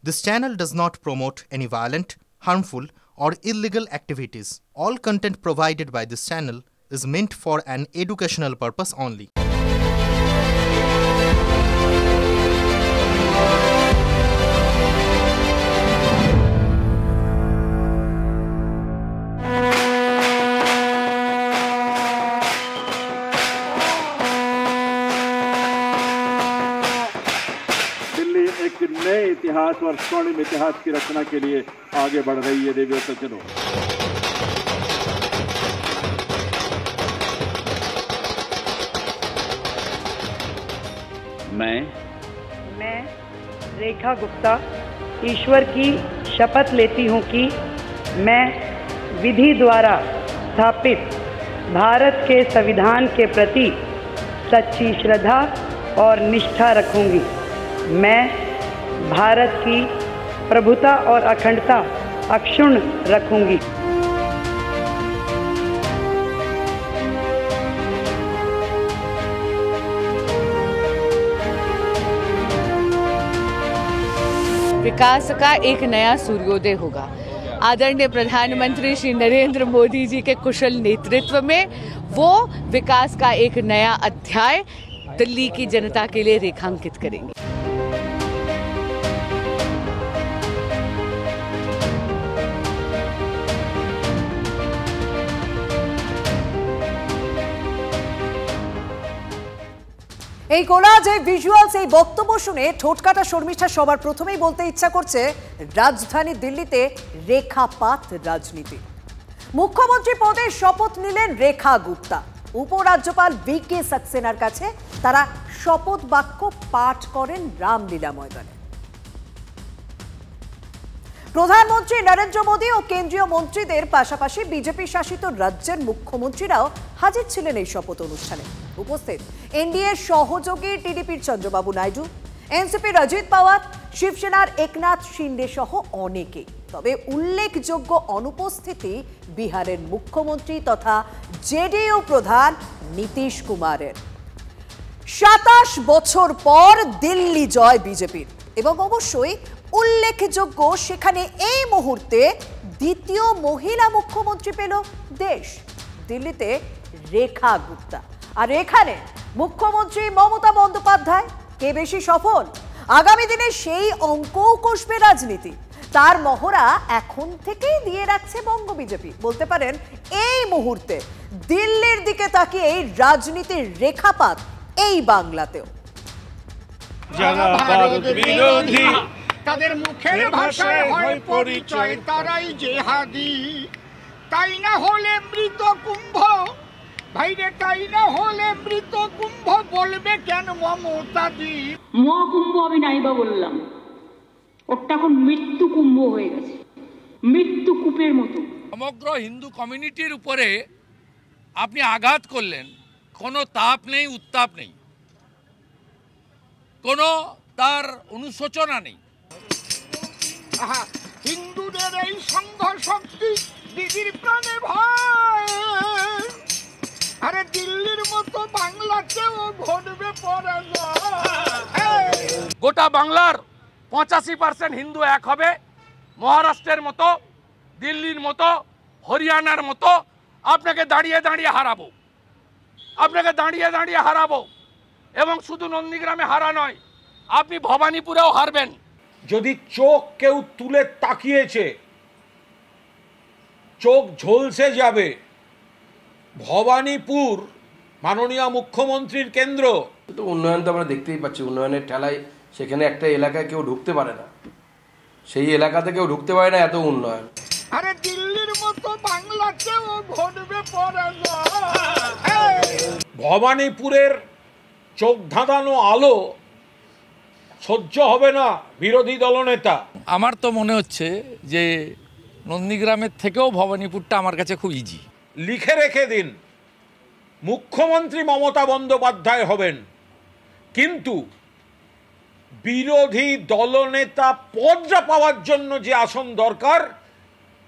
This channel does not promote any violent, harmful, or illegal activities. All content provided by this channel is meant for an educational purpose only. एक नए इतिहास और स्वर्णिम इतिहास की रचना के लिए आगे बढ़ रही है। देवी और सज्जनों, मैं रेखा गुप्ता ईश्वर की शपथ लेती हूं कि मैं विधि द्वारा स्थापित भारत के संविधान के प्रति सच्ची श्रद्धा और निष्ठा रखूंगी। मैं भारत की प्रभुता और अखंडता अक्षुण्ण रखूंगी। विकास का एक नया सूर्योदय होगा। आदरणीय प्रधानमंत्री श्री नरेंद्र मोदी जी के कुशल नेतृत्व में वो विकास का एक नया अध्याय दिल्ली की जनता के लिए रेखांकित करेंगे। এই কোলাজ, এই ভিজুয়ালস, এই বক্তব্য শুনে ঠোঁটকাটা শর্মিষ্ঠা সবার প্রথমেই বলতে ইচ্ছা করছে রাজধানী দিল্লিতে রেখাপাত রাজনীতি। মুখ্যমন্ত্রী পদে শপথ নিলেন রেখা গুপ্তা। উপরাজ্যপাল VK সাক্সেনার কাছে তারা শপথ বাক্য পাঠ করেন রামলীলা ময়দানে। প্রধানমন্ত্রী নরেন্দ্র মোদী ও কেন্দ্রীয় মন্ত্রীদের পাশাপাশি বিজেপি শাসিত রাজ্যের মুখ্যমন্ত্রীরাও হাজির ছিলেন এই শপথ অনুষ্ঠানে। উপস্থিত এনডিএর সহযোগী টিডিপির চন্দ্রবাবু নাইডু, এনসিপির অজিত পাওয়ার, শিবসেনার একনাথ শিন্ডে সহ অনেকে। তবে উল্লেখযোগ্য অনুপস্থিতি বিহারের মুখ্যমন্ত্রী তথা জেডিইউ প্রধান নীতিশ কুমারের। 27 বছর পর দিল্লি জয় বিজেপির, এবং অবশ্যই উল্লেখযোগ্য সেখানে এই মুহূর্তে দ্বিতীয় মহিলা মুখ্যমন্ত্রী পেল দেশ। দিল্লিতে রেখা গুপ্তা, আর এখানে মুখ্যমন্ত্রী মমতা বন্দ্যোপাধ্যায়। কে বেশি সফল? আগামী দিনে সেই অঙ্কও কষবে রাজনীতি। তার মহড়া এখন থেকেই দিয়ে রাখছে বঙ্গ বিজেপি। বলতে পারেন এই মুহূর্তে দিল্লির দিকে তাকিয়ে এই রাজনীতির রেখাপাত এই বাংলাতেও। যারা ভারত বিরোধী তাদের মুখের ভাষায় হয় পরিচয় তারাই জেহাদি। তাই না হলে মৃত কুম্ভ, ভাইরে তাই না হলে মৃত কুম্ভ বলবে কেন মমতাদি? মহাকুম্ভ আমি নাইবা বললাম, ওটা এখন মৃত্যু কুম্ভ হয়ে গেছে, মৃত্যু কূপের মতো। সমগ্র হিন্দু কমিউনিটির উপরে আপনি আঘাত করলেন। কোনো তাপ নেই, উত্তাপ নেই, কোনো তার অনুশোচনা নেই। হিন্দুদের এই সংঘ শক্তি দিদির প্রাণে ভয়। আরে দিল্লির মতো বাংলাতেও ঘটবে পরাজয়। গোটা বাংলার 85% হিন্দু এক হবে। মহারাষ্ট্রের মতো, দিল্লির মতো, হরিয়ানার মতো আপনাকে দাঁড়িয়ে দাঁড়িয়ে হারাবো, আপনাকে দাঁড়িয়ে দাঁড়িয়ে হারাবো। এবং শুধু নন্দীগ্রামে হারা নয়, আপনি ভবানীপুরেও হারবেন। যদি চোখ কেউ তুলে তাকিয়েছে, চোখ ঝলসে যাবে। ভবানীপুর মাননীয় মুখ্যমন্ত্রীর কেন্দ্র। তো উন্নয়ন তো আমরা দেখতেই পাচ্ছি, উন্নয়নের ঠেলায় সেখানে একটা এলাকায় কেউ ঢুকতে পারে না, সেই এলাকাতে কেউ ঢুকতে পারে না, এত উন্নয়ন। আরে দিল্লির মতো বাংলাতেও ঘটবে পরাজয়। ভবানীপুরের চোখ ধাঁধানো আলো সহ্য হবে না বিরোধী দলনেতা। আমার তো মনে হচ্ছে যে নন্দীগ্রামের থেকেও ভবানীপুরটা আমার কাছে খুব ইজি। লিখে রেখে দিন, মুখ্যমন্ত্রী মমতা বন্দ্যোপাধ্যায় হবেন, কিন্তু বিরোধী দলনেতা পদটা পাওয়ার জন্য যে আসন দরকার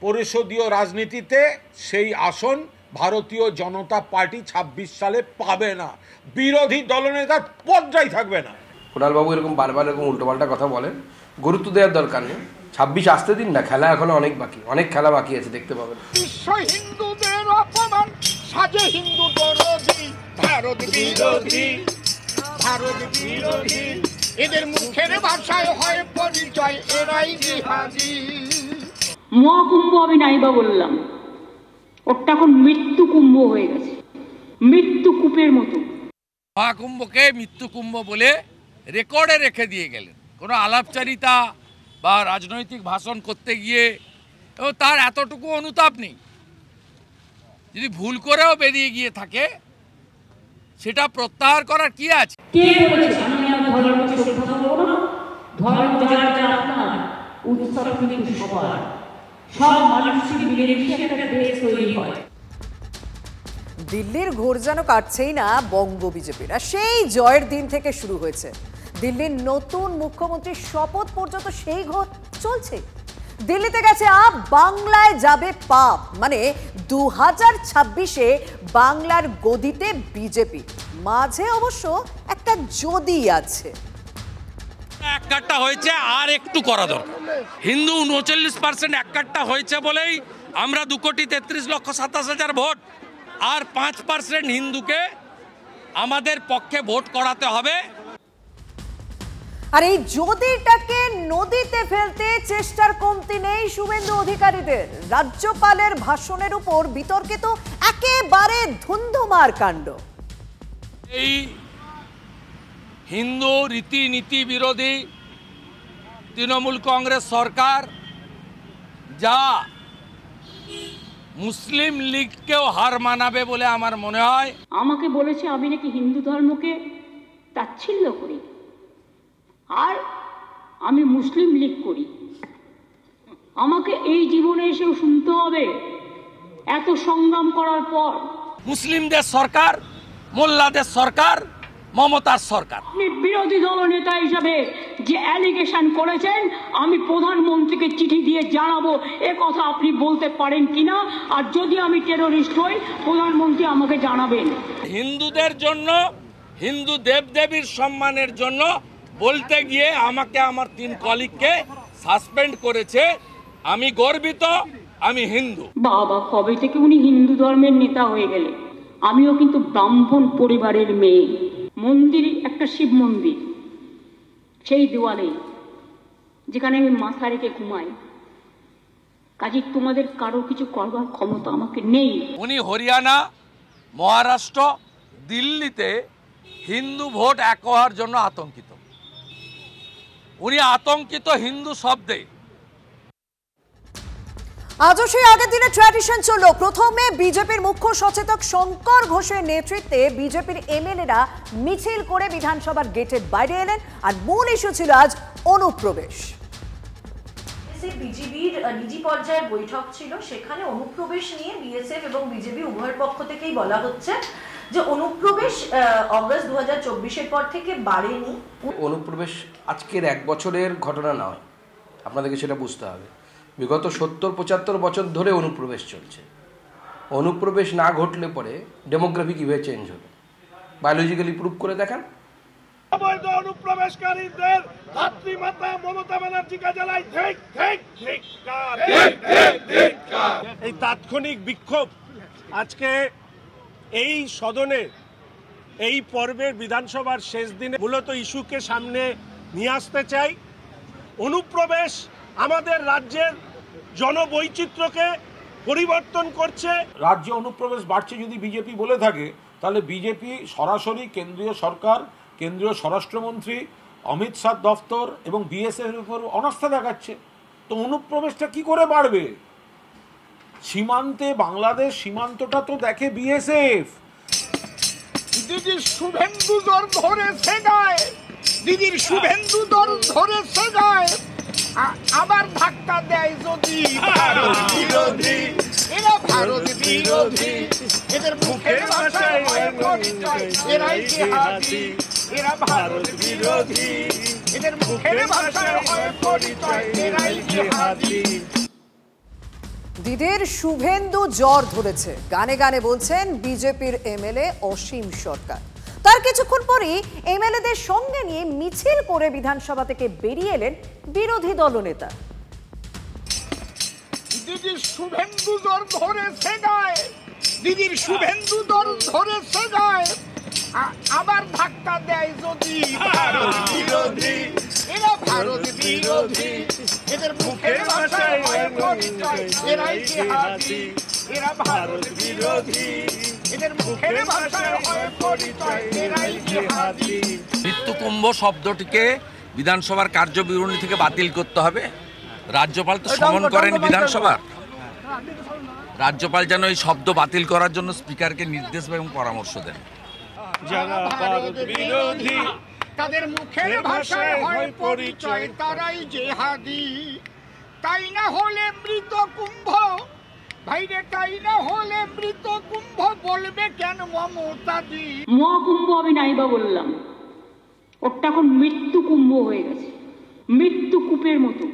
পরিষদীয় রাজনীতিতে, সেই আসন ভারতীয় জনতা পার্টি 26 সালে পাবে না। বিরোধী দলনেতার পদটাই থাকবে না। কুণালবাবু এরকম বারবার এরকম উল্টোপাল্টা কথা বলেন, গুরুত্ব দেওয়ার দরকার নেই। 26 আসতে দিন না, খেলা এখনো অনেক বাকি, অনেক খেলা বাকি আছে, দেখতে পাবেন। বিশ্ব হিন্দুদের অপমান সাজে হিন্দু বিরোধী, ভারত বিরোধী, ভারত বিরোধী, এদের মুখের ভাষায় হয় পরিচয় এরাই জিহাদি। মহাকুম্ভ আমি নাইবা বললাম, ওটা এখন মৃত্যু কুম্ভ হয়ে গেছে, মৃত্যু কূপের মতো। মহাকুম্ভকে মৃত্যু কুম্ভ বলে রেকর্ডে রেখে দিয়ে গেলেন। কোনো আলাপচারিতা বা রাজনৈতিক ভাষণ করতে গিয়ে এবং তার এতটুকু অনুতাপ নেই। যদি ভুল করেও বেরিয়ে গিয়ে থাকে সেটা প্রত্যাহার করার কি আছে? কে বলেছে আমি আমার ধর্মের কথা বলবো না? ধর্ম যার যার আপনার, উৎসব কিন্তু সবার, সব মানুষের মিলেমিশে একটা দেশ তৈরি হয়। দিল্লির ঘোর যেন কাটছেই না বঙ্গ বিজেপির। আর সেই জয়ের দিন থেকে শুরু হয়েছে দিল্লির নতুন মুখ্যমন্ত্রীর শপথ পর্যন্ত সেই ঘোর চলছে। দিল্লিতে গেছে আপ, বাংলায় যাবে পাপ, মানে 2026-এ বাংলার গদিতে বিজেপি। মাঝে অবশ্য একটা যদি আছে, এক কাট্টা হয়েছে, আর একটু করা দরকার। হিন্দু 39% এক কাট্টা হয়েছে বলেই আমরা 2,33,27,000 ভোট, আর 5% হিন্দুকে আমাদের পক্ষে ভোট করাতে হবে। আর এই যদিটাকে নদীতে ফেলতে চেষ্টার কমতি নেই শুভেন্দু অধিকারীদের। রাজ্যপালের ভাষণের উপর বিতর্কে তো একেবারে ধুন্ধুমার কাণ্ড। এই হিন্দু রীতিনীতি বিরোধী তৃণমূল কংগ্রেস সরকার যা মুসলিম লীগকেও হার মানাবে বলে আমার মনে হয়। আমাকে বলেছে আমি নাকি হিন্দু ধর্মকে তাচ্ছিল্য করি, আর আমি মুসলিম লীগ করি। আমাকে এই জীবনে এসেও শুনতে হবে এত সংগ্রাম করার পর? মুসলিমদের সরকার, মোল্লাদের সরকার, মমতার সরকার। আপনি বিরোধী দল নেতা হিসাবে যে অ্যালিগেশন করেছেন, আমি প্রধানমন্ত্রীকে চিঠি দিয়ে জানাবো এ কথা আপনি বলতে পারেন কিনা, আর যদি আমি টেররিস্ট হই প্রধানমন্ত্রী আমাকে জানাবেন। হিন্দুদের জন্য, হিন্দু দেবদেবীর সম্মানের জন্য বলতে গিয়ে আমাকে আমার 3 কলিগকে সাসপেন্ড করেছে। আমি গর্বিত, আমি হিন্দু। বাবা, কবে থেকে উনি হিন্দু ধর্মের নেতা হয়ে গেলে? আমিও কিন্তু ব্রাহ্মণ পরিবারের মেয়ে। মন্দির, একটা শিব মন্দির, সেই দেওয়ালে যেখানে আমি মাথা রেখে ঘুমাই। কাজে তোমাদের কারো কিছু করবার ক্ষমতা আমাকে নেই। উনি হরিয়ানা, মহারাষ্ট্র, দিল্লিতে হিন্দু ভোট এক হওয়ার জন্য আতঙ্কিত। উনি আতঙ্কিত হিন্দু শব্দে। আজও সেই আগের দিনে ট্র্যাডিশন চলল। প্রথমে বিজেপির মুখ্য সচেতক শঙ্কর ঘোষের নেতৃত্বে বিজেপির এমএলএরা মিছিল করে বিধানসভার গেটের বাইরে এলেন। আর মূল ইস্যু ছিল আজ অনুপ্রবেশ। বিজেপির নিজি পর্যায়ের বৈঠক ছিল, সেখানে অনুপ্রবেশ নিয়ে বিএসএফ এবং বিজেপি উভয়ের পক্ষ থেকেই বলা হচ্ছে যে অনুপ্রবেশ অগস্ট 2024-এর পর থেকে বাড়েনি। অনুপ্রবেশ আজকের 1 বছরের ঘটনা নয়, আপনাদেরকে সেটা বুঝতে হবে। বিগত 70-75 বছর ধরে অনুপ্রবেশ চলছে। অনুপ্রবেশ না ঘটলে পরে ডেমোগ্রাফি কীভাবে চেঞ্জ হবে? বায়োলজিক্যালি প্রুভ করে দেখান। অবৈধ অনুপ্রবেশকারীদের ধাত্রী মাতা মমতা ব্যানার্জিকে জানাই ঠিক ঠিক ধিক্কার। এই তাৎক্ষণিক বিক্ষোভ আজকে এই সদনে, এই পর্বের বিধানসভার শেষ দিনে মূলত ইস্যুকে সামনে নিয়ে আসতে চাই। অনুপ্রবেশ আমাদের রাজ্যের জনবৈচিত্র্যকে পরিবর্তন করছে। রাজ্যে অনুপ্রবেশ বাড়ছে যদি বিজেপি বলে থাকে, তাহলে বিজেপি সরাসরি কেন্দ্রীয় সরকার, কেন্দ্রীয় স্বরাষ্ট্রমন্ত্রী অমিত শাহ দফতর এবং বিএসএফ এর উপর অনাস্থা দেখাচ্ছে। তো অনুপ্রবেশটা কি করে বাড়বে? সীমান্তে, বাংলাদেশ সীমান্তটা তো দেখে বিএসএফ। দিদির শুভেন্দু দর ধরে সেগায়, দিদির শুভেন্দু দর ধরে সেগায়, আবার ধাক্কা দেয় যদি ভারত বিরোধী। এরা ভারত বিরোধী, এদের মুখের ভাষায় হয় পরিচয় এরাই জিহাদি। এরা ভারত বিরোধী, এদের মুখের ভাষায় হয় পরিচয় এরাই জিহাদি। দিদির শুভেন্দু জ্বর ধরেছে, গানে গানে বলছেন বিজেপির এমএলএ অসীম সরকার। তার কিছুক্ষণ পরেই এমএলএদের সঙ্গে নিয়ে মিছিল করে বিধানসভা থেকে বেরিয়ে এলেন বিরোধী দলনেতা। দিদির শুভেন্দু দর ধরেছে গায়ে, দিদির শুভেন্দু দর ধরেছে গায়ে, আবার ধাক্কা দেয় যদি ভারত বিরোধী, এরা ভারত বিরোধী, এদের মুখের ভাষায় হয় পরিচয় এরাই জিহাদি, এরা ভারত বিরোধী, এদের মুখের ভাষায় হয় পরিচয় এরাই জিহাদি। মৃত্যুকুম্ভ শব্দটিকে বিধানসভার কার্যবিবরণী থেকে বাতিল করতে হবে। রাজ্যপাল তো সমন করেন বিধানসভার, রাজ্যপাল যেন এই শব্দ বাতিল করার জন্য স্পিকারকে নির্দেশ এবং পরামর্শ দেন। যারা ভারত বিরোধী তাদের মুখের ভাষায় হয় পরিচয় তারাই জিহাদি, তাই না হলে মৃত কুম্ভ ভাইরে, তাই না হলে মৃত কুম্ভ বলবে কেন মমতা দি। মহাকুম্ভ আমি নাইবা বললাম, ওটা এখন মৃত্যু কুম্ভ হয়ে গেছে, মৃত্যু কূপের মতো।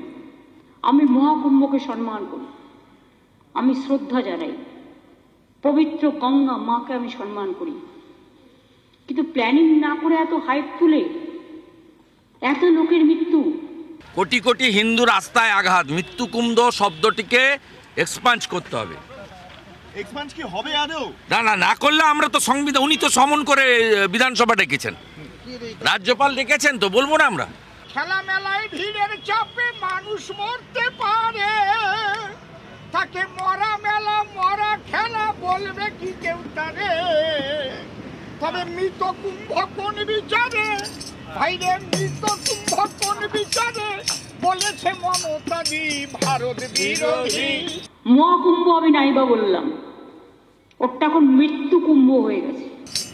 আমি মহাকুম্ভকে সম্মান করি, আমি শ্রদ্ধা জানাই, পবিত্র গঙ্গা মাকে আমি সম্মান করি, কিন্তু প্ল্যানিং না করে এত হাইপ তুলে এত লোকের মৃত্যু, কোটি কোটি হিন্দু রাস্তায় আঘাত, মৃত্যুকুম্ভ শব্দটিকে এক্সপাঞ্জ করতে হবে। এক্সপাঞ্জ কি হবে আদৌ? না না, না করলে আমরা তো সংবিধান, উনি তো সমন করে বিধানসভা ডেকেছেন, রাজ্যপাল ডেকেছেন, তো বলবো না আমরা। খেলা মেলায় ভিড়ের চাপে মানুষ মরতে পারে, তাকে মরা মেলা মরা খেলা বলবে কি কেউ তারে, তবে মৃত কুম্ভ কোন বিচারে ভাইরে, মৃত কুম্ভ কোন বিচারে বলেছে মমতা দি ভারত বিরোধী। মহাকুম্ভ আমি নাইবা বললাম, ওটা এখন মৃত্যু কুম্ভ হয়ে গেছে।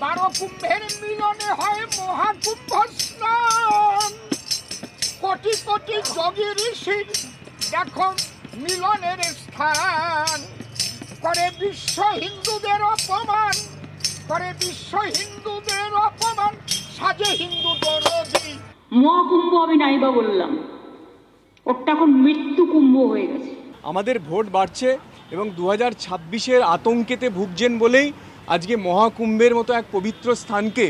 12 কুম্ভের মিলনে হয় মহাকুম্ভ স্নান, কোটি কোটি যোগী ঋষির দেখো মিলনের স্থান, করে বিশ্ব হিন্দুদের অপমান, করে বিশ্ব হিন্দুদের অপমান, সাজে হিন্দু দরদি। মহাকুম্ভ আমি নাইবা বললাম, ওটা এখন মৃত্যু কুম্ভ হয়ে গেছে। আমাদের ভোট বাড়ছে এবং 2026-এর আতঙ্কেতে ভুগছেন বলেই আজকে মহাকুম্ভের মতো এক পবিত্র স্থানকে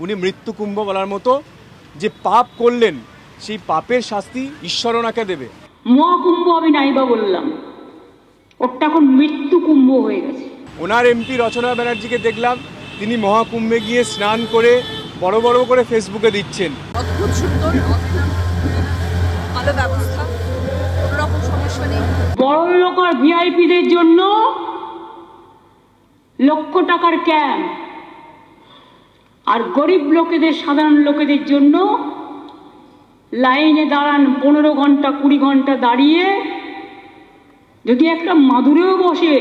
উনি মৃত্যুকুম্ভ বলার মতো, যে পাপ করলেন সেই পাপের শাস্তি ঈশ্বর ওনাকে দেবে। মহাকুম্ভ আমি নাইবা বললাম, ওটা এখন মৃত্যু কুম্ভ হয়ে গেছে। ওনার এমপি রচনা ব্যানার্জিকে দেখলাম তিনি মহাকুম্ভে গিয়ে স্নান করে বড় বড় করে ফেসবুকে দিচ্ছেন। অদ্ভুত সুন্দর, ভালো ব্যবস্থা, কোনো রকম সমস্যা নেই। বড় লোক আর ভিআইপিদের জন্য লক্ষ টাকার ক্যাম্প, আর গরিব লোকেদের, সাধারণ লোকেদের জন্য লাইনে দাঁড়ান 15 ঘন্টা 20 ঘন্টা দাঁড়িয়ে, যদি একটা মাদুরেও বসে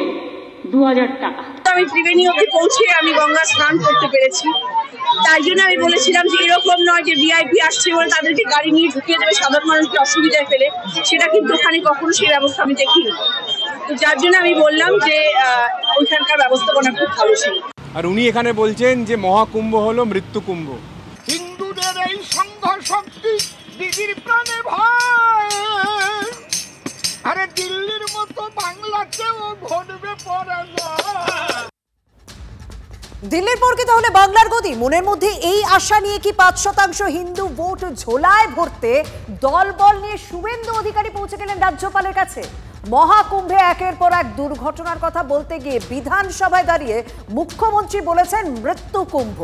2000 টাকা। আমি ত্রিবেণী অবধি পৌঁছে আমি গঙ্গা স্নান করতে পেরেছি, তাই জন্য আমি বলেছিলাম যে এরকম নয় যে ভিআইপি আসছে বলে তাদেরকে গাড়ি নিয়ে ঢুকিয়ে দেবে সাধারণ মানুষকে অসুবিধায় ফেলে, সেটা কিন্তু ওখানে কখনো সেই ব্যবস্থা আমি দেখিনি। তো যার জন্য আমি বললাম যে ওইখানকার ব্যবস্থাপনা খুব ভালো ছিল। আর উনি এখানে বলছেন যে মহাকুম্ভ হলো মৃত্যুকুম্ভ। হিন্দুদের এই সংঘ শক্তি দিদির প্রাণে ভয়, আরে দিল্লির মতো বাংলাতেও ঘটবে পরাজয়। দিল্লির পর কি তাহলে বাংলার গতি? মনের মধ্যে এই আশা নিয়ে কি 5% হিন্দু ভোট ঝোলায় ভরতে দলবল নিয়ে শুভেন্দু অধিকারী পৌঁছে গেলেন রাজ্যপালের কাছে? মহাকুম্ভে একের পর এক দুর্ঘটনার কথা বলতে গিয়ে বিধানসভায় দাঁড়িয়ে মুখ্যমন্ত্রী বলেছেন মৃত্যু কুম্ভ।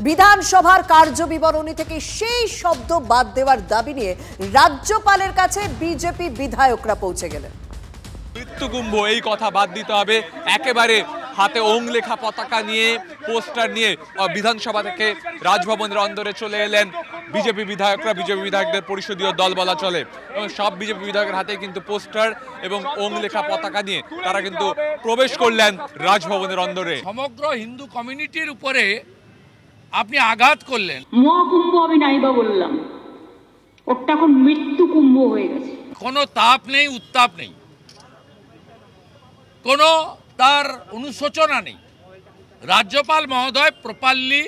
বিধানসভার কার্যবিবরণী থেকে সেই শব্দ বাদ দেওয়ার দাবি নিয়ে রাজ্যপালের কাছে বিজেপি বিধায়করা পৌঁছে গেলেন। মৃত্যুকুম্ভ এই কথা বাদ দিতে হবে, একেবারে হাতে ওং লেখা পতাকা নিয়ে, পোস্টার নিয়ে বিধানসভা থেকে রাজভবনের অন্দরে চলে এলেন বিজেপি বিধায়করা। বিজেপি বিধায়কদের পরিষদীয় দল বলা চলে, এবং সব বিজেপি বিধায়কের হাতে কিন্তু পোস্টার এবং ওং লেখা পতাকা নিয়ে তারা কিন্তু প্রবেশ করলেন রাজভবনের অন্দরে। সমগ্র হিন্দু কমিউনিটির উপরে আপনি আঘাত করলেন। মহাকুম্ভ আমি নাইবা বললাম, ওটা এখন মৃত্যু কুম্ভ হয়ে গেছে। কোনো তাপ নেই, উত্তাপ নেই, কোনো তার অনুশোচনা নেই। রাজ্যপাল মহোদয় প্রপারলি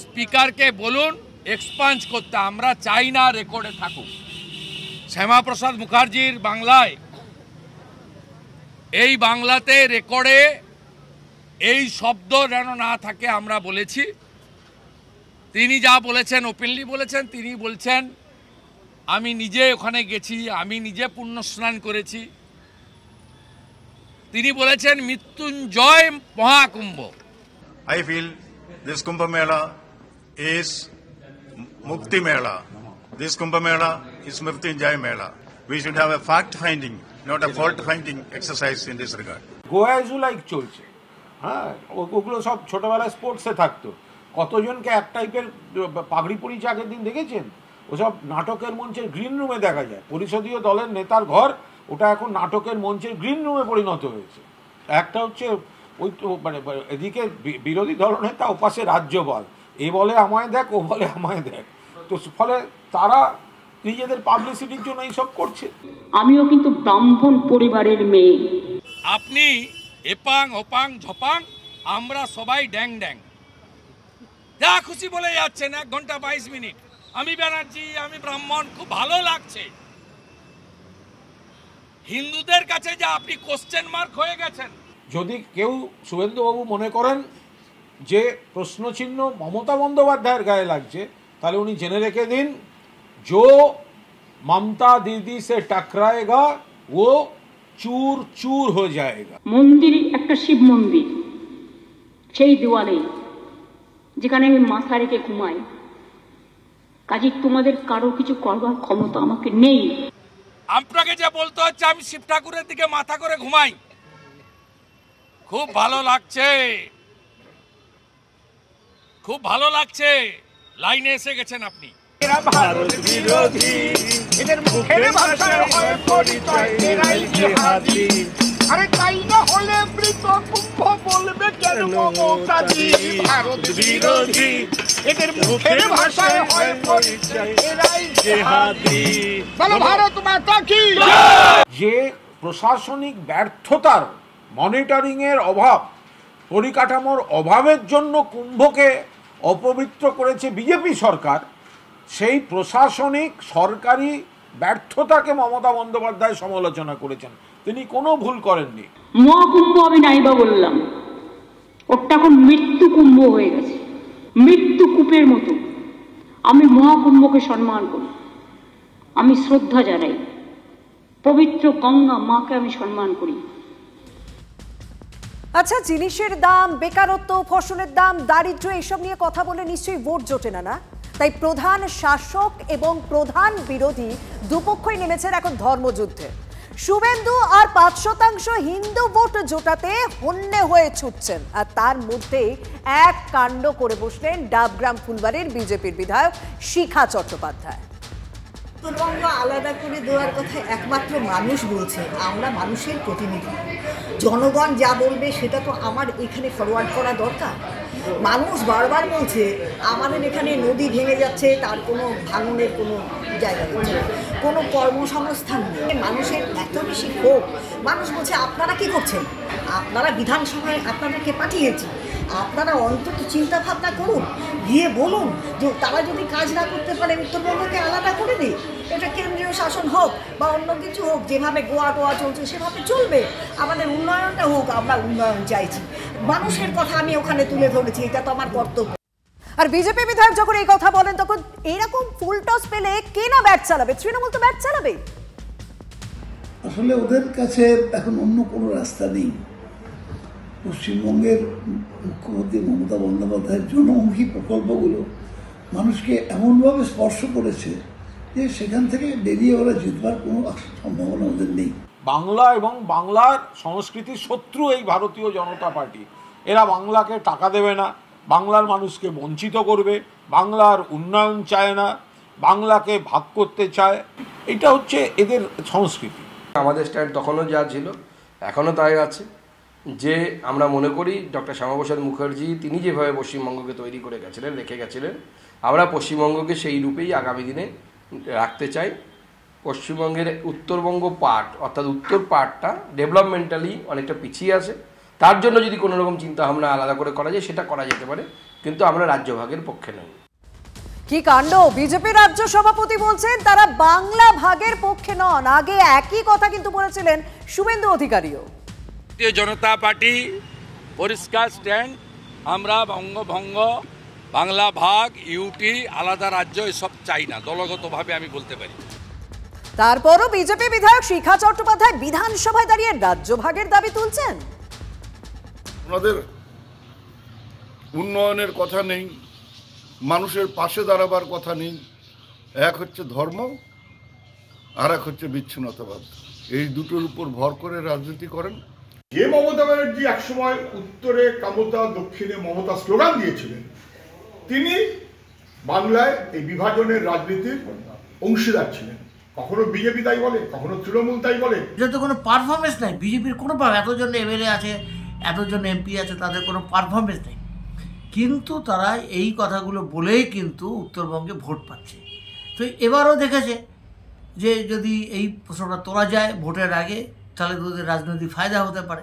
স্পিকারকে বলুন এক্সপাঞ্জ করতে, আমরা চাই না রেকর্ডে থাকুক। শ্যামাপ্রসাদ মুখার্জির বাংলায়, এই বাংলাতে রেকর্ডে এই শব্দ যেন না থাকে আমরা বলেছি। তিনি যা বলেছেন ওপেনলি বলেছেন, তিনি বলছেন আমি নিজে ওখানে গেছি, আমি নিজে পুণ্য স্নান করেছি। তিনি বলেছেন Mrityunjay Mahakumbh. I feel this Kumbh Mela is Mukti Mela. This Kumbh Mela is Mrityunjay Mela. We should have a fact-finding, not a fault-finding exercise in this regard. গোয়াজু লাইক চলছে, হ্যাঁ, ওগুলো সব ছোটবেলায় স্পোর্টসে থাকতো। কতজনকে এক টাইপের পাগড়ি পরিচয় আগের দিন দেখেছেন? ওসব নাটকের মঞ্চের গ্রিন রুমে দেখা যায়। পরিষদীয় দলের নেতার ঘর, ওটা এখন নাটকের মঞ্চের গ্রিন রুমে পরিণত হয়েছে। একটা হচ্ছে ওই তো মানে এদিকে বিরোধী দলনেতা, ওপাশে রাজ্যপাল, এ বলে আমায় দেখ, ও বলে আমায় দেখ। তো ফলে তারা নিজেদের পাবলিসিটির জন্য এইসব করছে। আমিও কিন্তু ব্রাহ্মণ পরিবারের মেয়ে। আপনি এপাং ওপাং ঝপাং, আমরা সবাই ড্যাং ড্যাং, যা খুশি বলে যাচ্ছেন 1 ঘন্টা 22 মিনিট। আমি ব্যানার্জি, আমি ব্রাহ্মণ, খুব ভালো লাগছে। হিন্দুদের কাছে যে আপনি কোশ্চেন মার্ক হয়ে গেছেন। যদি কেউ শুভেন্দুবাবু মনে করেন যে প্রশ্নচিহ্ন মমতা বন্দ্যোপাধ্যায়ের গায়ে লাগছে, তাহলে উনি জেনে রেখে দিন, जो ममता दीदी से टकराएगा वो चूर चूर हो जाएगा। मंदिर एक शिव मंदिर, সেই দেওয়ালে যেখানে আমি মাথা রেখে ঘুমাই, কাজে তোমাদের কারো কিছু করবার ক্ষমতা আমাকে নেই। আপনাকে যে বলতে হচ্ছে আমি শিব ঠাকুরের দিকে মাথা করে ঘুমাই, খুব ভালো লাগছে, খুব ভালো লাগছে। লাইনে এসে গেছেন আপনি। এরা ভারত বিরোধী, এদের মুখের ভাষায় হয় পরিচয় এরাই জিহাদি। আরে তাই না হলে মৃত কুম্ভ বলবে কেন মমতাজি? ভারত বিরোধী, এদের মুখের ভাষায় হয় পরিচয় এরাই জিহাদি। বলো ভারত মাতা কি। যে প্রশাসনিক ব্যর্থতার, মনিটরিং এর অভাব, পরিকাঠামোর অভাবের জন্য কুম্ভকে অপবিত্র করেছে বিজেপি সরকার, সেই প্রশাসনিক সরকারি ব্যর্থতাকে মমতা বন্দ্যোপাধ্যায় সমালোচনা করেছেন। তিনি কোনো ভুল করেননি। মহাকুম্ভ আমি নাইবা বললাম, ওটা এখন মৃত্যু কুম্ভ হয়ে গেছে, মৃত্যু কূপের মতো। আমি মহাকুম্ভকে সম্মান করি, আমি শ্রদ্ধা জানাই, পবিত্র গঙ্গা মাকে আমি সম্মান করি। আচ্ছা, জিনিসের দাম, বেকারত্ব, ফসলের দাম, দারিদ্র্য, এসব নিয়ে কথা বলে নিশ্চয়ই ভোট জোটে না, না? তাই প্রধান শাসক এবং প্রধান বিরোধী দুপক্ষই নেমেছেন এখন ধর্মযুদ্ধে। শুভেন্দু আর 5% হিন্দু ভোট জোটাতে হন্যে হয়ে ছুটছেন, আর তার মধ্যে এক কাণ্ড করে বসলেন ডাবগ্রাম ফুলবাড়ির বিজেপির বিধায়ক শিখা চট্টোপাধ্যায়। উত্তরবঙ্গ আলাদা করে দেওয়ার কথা একমাত্র মানুষ বলছে, আমরা মানুষের প্রতিনিধি, জনগণ যা বলবে সেটা তো আমার এখানে ফরওয়ার্ড করা দরকার। মানুষ বারবার বলছে আমাদের এখানে নদী ভেঙে যাচ্ছে, তার কোনো ভাঙনের কোনো জায়গা নেই, কোনো কর্মসংস্থান নেই, মানুষের এত বেশি ক্ষোভ। মানুষ বলছে আপনারা কি করছেন? আপনারা বিধানসভায় আপনাদেরকে পাঠিয়েছি, আপনারা অন্তত চিন্তা ভাবনা করুন, গিয়ে বলুন যে তারা যদি কাজ না করতে পারে উত্তরবঙ্গকে আলাদা করে দিই, এটা কেন্দ্রীয় শাসন হোক বা অন্য কিছু হোক, যেভাবে গোয়া টোয়া চলছে সেভাবে চলবে, আমাদের উন্নয়নটা হোক, আমরা উন্নয়ন চাইছি। মানুষের কথা আমি ওখানে তুলে ধরেছি, এটা তো আমার কর্তব্য। আর বিজেপি বিধায়ক যখন এই কথা বলেন, তখন এরকম ফুল টস পেলে কে না ব্যাট চালাবে? তৃণমূল তো ব্যাট চালাবে। আসলে ওদের কাছে এখন অন্য কোনো রাস্তা নেই। পশ্চিমবঙ্গের মুখ্যমন্ত্রী মমতা বন্দ্যোপাধ্যায়ের জনমুখী প্রকল্পগুলো মানুষকে এমনভাবে স্পর্শ করেছে যে সেখান থেকে বেরিয়ে ওরা জিতবার কোনো সম্ভাবনা ওদের নেই। বাংলা এবং বাংলার সংস্কৃতির শত্রু এই ভারতীয় জনতা পার্টি। এরা বাংলাকে টাকা দেবে না, বাংলার মানুষকে বঞ্চিত করবে, বাংলার উন্নয়ন চায় না, বাংলাকে ভাগ করতে চায়। এটা হচ্ছে এদের সংস্কৃতি। আমাদের স্ট্যান্ড তখনও যা ছিল এখনও তাই আছে, যে আমরা মনে করি ডক্টর শ্যামাপ্রসাদ মুখার্জি তিনি যেভাবে পশ্চিমবঙ্গকে তৈরি করে গেছিলেন, রেখে গেছিলেন, আমরা পশ্চিমবঙ্গকে সেই রূপেই আগামী দিনে রাখতে চাই। পশ্চিমবঙ্গের উত্তরবঙ্গ পার্ট, অর্থাৎ উত্তর পার্টটা ডেভেলপমেন্টালি অনেকটা পিছিয়ে আছে, তার জন্য যদি কোনো রকম চিন্তাভাবনা আলাদা করে করা যায় সেটা করা যেতে পারে, কিন্তু আমরা রাজ্যভাগের পক্ষে নই। কি কাণ্ড! বিজেপি রাজ্য সভাপতি বলছেন তারা বাংলা ভাগের পক্ষে নন। আগে একই কথা কিন্তু বলেছিলেন শুভেন্দু অধিকারীও। ভারতীয় জনতা পার্টি পরিষ্কার স্ট্যান্ড, আমরা বঙ্গভঙ্গ, বাংলা ভাগ, ইউটি, আলাদা রাজ্য এসব চাই না, দলগতভাবে আমি বলতে পারি। তারপরও বিজেপি বিধায়ক শিখা চট্টোপাধ্যায় বিধানসভায় দাঁড়িয়ে রাজ্য ভাগের দাবি তুলছেন। ওনাদের উন্নয়নের কথা নেই, মানুষের পাশে দাঁড়াবার কথা নেই। এক হচ্ছে ধর্ম, আর এক হচ্ছে বিচ্ছিন্নতাবাদ। এই দুটোর উপর ভর করে রাজনীতি করেন। যে মমতা ব্যানার্জি একসময় উত্তরে কামতা, দক্ষিণে মমতা স্লোগান দিয়েছিলেন, তিনি বাংলায় এই বিভাজনের রাজনীতির অংশীদার ছিলেন। কখনো বিজেপি তাই বলে, কখনো তৃণমূল তাই বলে। এটা তো কোনো পারফরমেন্স নাই বিজেপির, কোনো এতজন এমএলএ আছে, এতজন এমপি আছে, তাদের কোনো পারফরমেন্স নেই, কিন্তু তারা এই কথাগুলো বলেই কিন্তু উত্তরবঙ্গে ভোট পাচ্ছে। তো এবারও দেখেছে যে যদি এই প্রশ্নটা তোলা যায় ভোটের আগে, তাহলে তাদের রাজনৈতিক ফায়দা হতে পারে।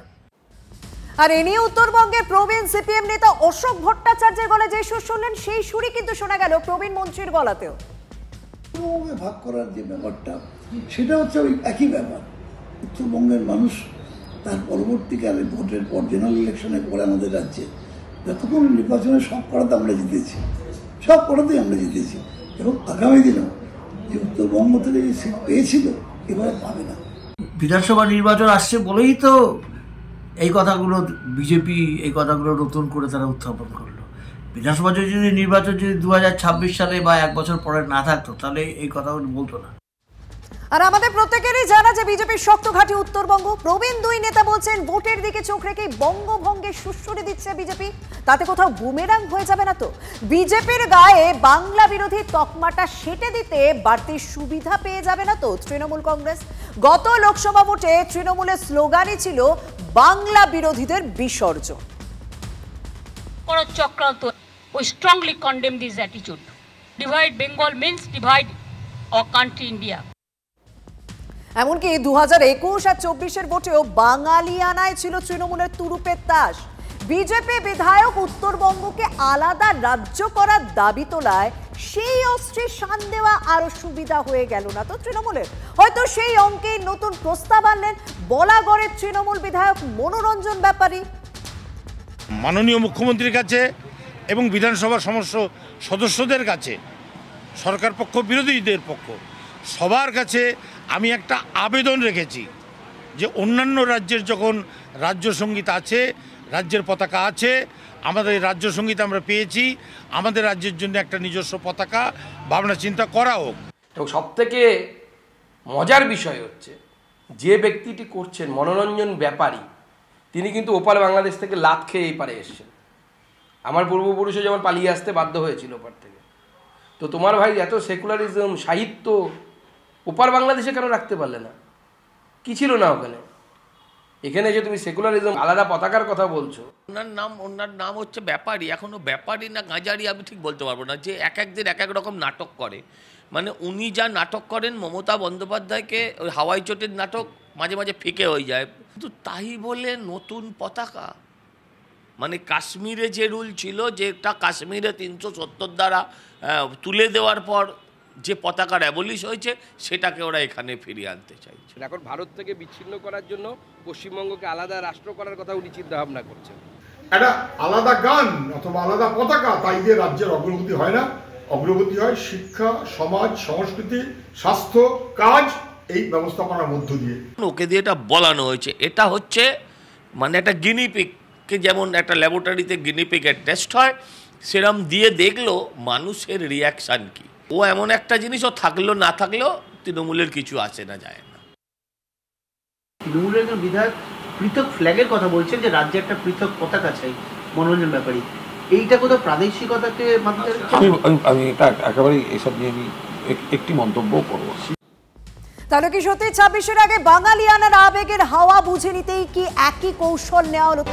আর এ নিয়ে উত্তরবঙ্গের প্রবীণ সিপিএম নেতা অশোক ভট্টাচার্যের গলায় যে সুর শুনলেন, সেই সুরই কিন্তু শোনা গেল প্রবীণ মন্ত্রীর গলাতেও। ভাগ করার যে ব্যাপারটা, সেটা হচ্ছে ওই একই ব্যাপার। উত্তরবঙ্গের মানুষ তার পরবর্তীকালে ভোটের পর, জেনারেল ইলেকশনের পরে আমাদের রাজ্যে যতক্ষণ নির্বাচনে সব করাতে আমরা জিতেছি, সব করাতেই আমরা জিতেছি, এবং আগামী দিনেও যে উত্তরবঙ্গ থেকে যে সিট পেয়েছিল এবারে পাবে না। বিধানসভা নির্বাচন আসছে বলেই তো এই কথাগুলো বিজেপি এই কথাগুলো নতুন করে তারা উত্থাপন করলো। বিধানসভা যদি নির্বাচন যদি 2026 সালে বা 1 বছর পরে না থাকতো, তাহলে এই কথাগুলো বলতো না। আর আমাদের প্রত্যেকেরই জানা যে বিজেপির শক্ত ঘাঁটি উত্তরবঙ্গ। প্রবীণ দুই নেতা বলছেন ভোটের দিকে চোখ রেখে বঙ্গভঙ্গের সুশ্রুতি দিচ্ছে বিজেপি, তাতে কোথাও বুমেরাং হয়ে যাবে না তো? বিজেপির গায়ে বাংলা বিরোধী তকমাটা সেটে দিতে বাড়তি সুবিধা পেয়ে যাবে না তো তৃণমূল কংগ্রেস? গত লোকসভা ভোটে তৃণমূলের স্লোগানই ছিল বাংলা বিরোধীদের বিসর্জন। চক্রান্ত, we strongly condemn this attitude. Divide Bengal means divide our country India. এমনকি 2021 আর 24-এর ভোটেও বাঙালিয়ানায় ছিল তৃণমূলের তুরুপের তাস। বিজেপি বিধায়ক উত্তরবঙ্গকে আলাদা রাজ্য করার দাবি তোলায় সেই অস্ত্রে শান দেওয়া আরো সুবিধা হয়ে গেল না তো তৃণমূলের? হয়তো সেই অঙ্কেই নতুন প্রস্তাব আনলেন বলাগড়ের তৃণমূল বিধায়ক মনোরঞ্জন ব্যাপারী। মাননীয় মুখ্যমন্ত্রীর কাছে এবং বিধানসভার সমস্ত সদস্যদের কাছে, সরকার পক্ষ, বিরোধীদের পক্ষ, সবার কাছে আমি একটা আবেদন রেখেছি যে অন্যান্য রাজ্যের যখন রাজ্য সঙ্গীত আছে, রাজ্যের পতাকা আছে, আমাদের রাজ্য সঙ্গীত আমরা পেয়েছি, আমাদের রাজ্যের জন্য একটা নিজস্ব পতাকা ভাবনা চিন্তা করা হোক। এবং সবথেকে মজার বিষয় হচ্ছে যে ব্যক্তিটি করছেন মনোরঞ্জন ব্যাপারী, তিনি কিন্তু ওপার বাংলাদেশ থেকে লাত খেয়ে এই পারে এসছেন। আমার পূর্বপুরুষে যেমন পালিয়ে আসতে বাধ্য হয়েছিল ওপার থেকে, তো তোমার ভাই এত সেকুলারিজম, সাহিত্য ওপার বাংলাদেশে কেন রাখতে পারলে না? কি ছিল না ওখানে? এখানে যে তুমি সেকুলারিজম, আলাদা পতাকার কথা বলছো। ওনার নাম হচ্ছে ব্যাপারী। এখনো ব্যাপারী না গাঁজারি আমি ঠিক বলতে পারবো না, যে এক একদিন এক এক রকম নাটক করে। মানে উনি যা নাটক করেন, মমতা বন্দ্যোপাধ্যায়কে ওই হাওয়াই চটির নাটক মাঝে মাঝে ফিকে হয়ে যায়। কিন্তু তাই বলে নতুন পতাকা, মানে কাশ্মীরে যে রুল ছিল, যেটা কাশ্মীরে 370 দ্বারা তুলে দেওয়ার পর যে পতাকার অ্যাবলিশ হয়েছে, সেটাকে ওরা এখানে ফিরিয়ে আনতে চাইছে। এখন ভারত থেকে বিচ্ছিন্ন করার জন্য পশ্চিমবঙ্গকে আলাদা রাষ্ট্র করার কথা উনি চিন্তা ভাবনা করছেন। একটা আলাদা গান অথবা আলাদা পতাকা, তাই দিয়ে রাজ্যের অগ্রগতি হয় না। অগ্রগতি হয় শিক্ষা, সমাজ, সংস্কৃতি, স্বাস্থ্য, কাজ, এই ব্যবস্থাপনার মধ্য দিয়ে। ওকে দিয়ে এটা বলানো হয়েছে। এটা হচ্ছে মানে একটা গিনিপিগকে, যেমন একটা ল্যাবরেটরিতে গিনিপিগের টেস্ট হয়, সেরম দিয়ে দেখলো মানুষের রিয়াকশান কি। ও এমন একটা জিনিস, ও থাকলেও না থাকলেও তৃণমূলের কিছু আসে না, যায় না। তৃণমূলের একজন বিধায়ক পৃথক ফ্ল্যাগের কথা বলছেন, যে রাজ্যে একটা পৃথক পতাকা চাই, মনোরঞ্জন ব্যাপারী। এইটা কোথাও প্রাদেশিকতাকে মানতে? আমি এটা একেবারেই এসব নিয়ে আমি একটি মন্তব্য করব। তাহলে কি সত্যি 26-এর আগে বাঙালিয়ানার আবেগের হাওয়া বুঝে নিতেই কি একই কৌশল নেওয়া হলো?